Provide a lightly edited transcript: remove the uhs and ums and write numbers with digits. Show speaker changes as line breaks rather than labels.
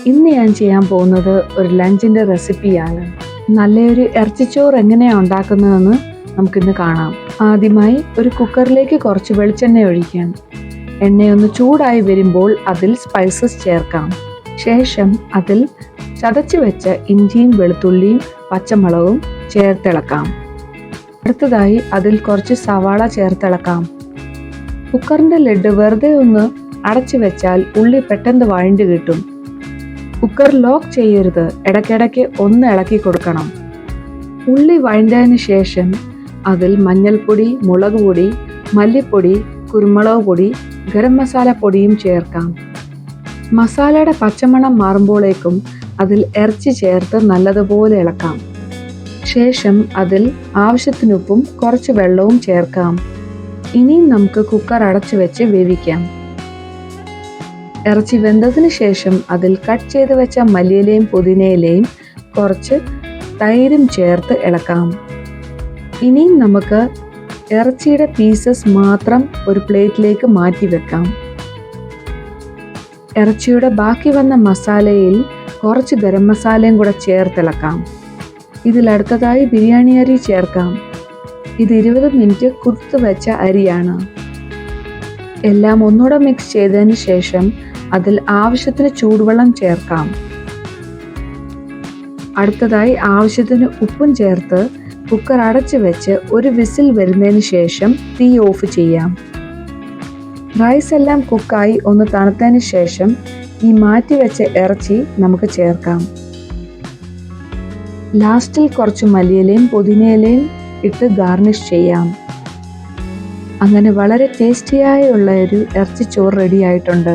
ഇന്ന് ഞാൻ ചെയ്യാൻ പോകുന്നത് ഒരു ലഞ്ചിൻ്റെ റെസിപ്പിയാണ്. നല്ലൊരു ഇറച്ചിച്ചോറ് എങ്ങനെയാണ് ഉണ്ടാക്കുന്നതെന്ന് നമുക്കിന്ന് കാണാം. ആദ്യമായി ഒരു കുക്കറിലേക്ക് കുറച്ച് വെളിച്ചെണ്ണ ഒഴിക്കാം. എണ്ണയൊന്ന് ചൂടായി വരുമ്പോൾ അതിൽ സ്പൈസസ് ചേർക്കാം. ശേഷം അതിൽ ചതച്ച് വെച്ച ഇഞ്ചിയും വെളുത്തുള്ളിയും പച്ചമുളകും ചേർത്തിളക്കാം. അടുത്തതായി അതിൽ കുറച്ച് സവാള ചേർത്തിളക്കാം. കുക്കറിൻ്റെ ലിഡ് വെറുതെ ഒന്ന് അടച്ചു വെച്ചാൽ ഉള്ളി പെട്ടെന്ന് വഴണ്ട് കിട്ടും. കുക്കർ ലോക്ക് ചെയ്യരുത്, ഇടയ്ക്കിടയ്ക്ക് ഒന്ന് ഇളക്കി കൊടുക്കണം. ഉള്ളി വഴണ്ടതിന് ശേഷം അതിൽ മഞ്ഞൾപ്പൊടി, മുളക് പൊടി, മല്ലിപ്പൊടി, കുരുമുളക് പൊടി, ഗരം മസാല പൊടിയും ചേർക്കാം. മസാലയുടെ പച്ചമണം മാറുമ്പോഴേക്കും അതിൽ ഇറച്ചി ചേർത്ത് നല്ലതുപോലെ ഇളക്കാം. ശേഷം അതിൽ ആവശ്യത്തിനുപ്പും കുറച്ച് വെള്ളവും ചേർക്കാം. ഇനിയും നമുക്ക് കുക്കർ അടച്ചു വെച്ച് വേവിക്കാം. ഇറച്ചി വെന്തതിന് ശേഷം അതിൽ കട്ട് ചെയ്ത് വെച്ച മല്ലിയിലയും പുതിനയിലയും കുറച്ച് തൈരും ചേർത്ത് ഇളക്കാം. ഇനിയും നമുക്ക് ഇറച്ചിയുടെ പീസസ് മാത്രം ഒരു പ്ലേറ്റിലേക്ക് മാറ്റി വെക്കാം. ഇറച്ചിയുടെ ബാക്കി വന്ന മസാലയിൽ കുറച്ച് ഗരം മസാലയും കൂടെ ചേർത്തിളക്കാം. ഇതിലടുത്തതായി ബിരിയാണി അരി ചേർക്കാം. ഇത് 20 മിനിറ്റ് കുതിർത്ത് വെച്ച അരിയാണ്. എല്ലാം ഒന്നുകൂടെ മിക്സ് ചെയ്തതിന് ശേഷം അതിൽ ആവശ്യത്തിന് ചൂടുവെള്ളം ചേർക്കാം. അടുത്തതായി ആവശ്യത്തിന് ഉപ്പും ചേർത്ത് കുക്കർ അടച്ചു വെച്ച് ഒരു വിസിൽ വരുന്നതിന് ശേഷം തീ ഓഫ് ചെയ്യാം. റൈസ് എല്ലാം കുക്കായി ഒന്ന് തണുത്തതിന് ശേഷം ഈ മാറ്റി വെച്ച ഇറച്ചി നമുക്ക് ചേർക്കാം. ലാസ്റ്റിൽ കുറച്ച് മല്ലിയിലയും പുതിനയിലയും ഇട്ട് ഗാർണിഷ് ചെയ്യാം. അങ്ങനെ വളരെ ടേസ്റ്റിയായുള്ള ഒരു ഇറച്ചിച്ചോറ് റെഡി ആയിട്ടുണ്ട്.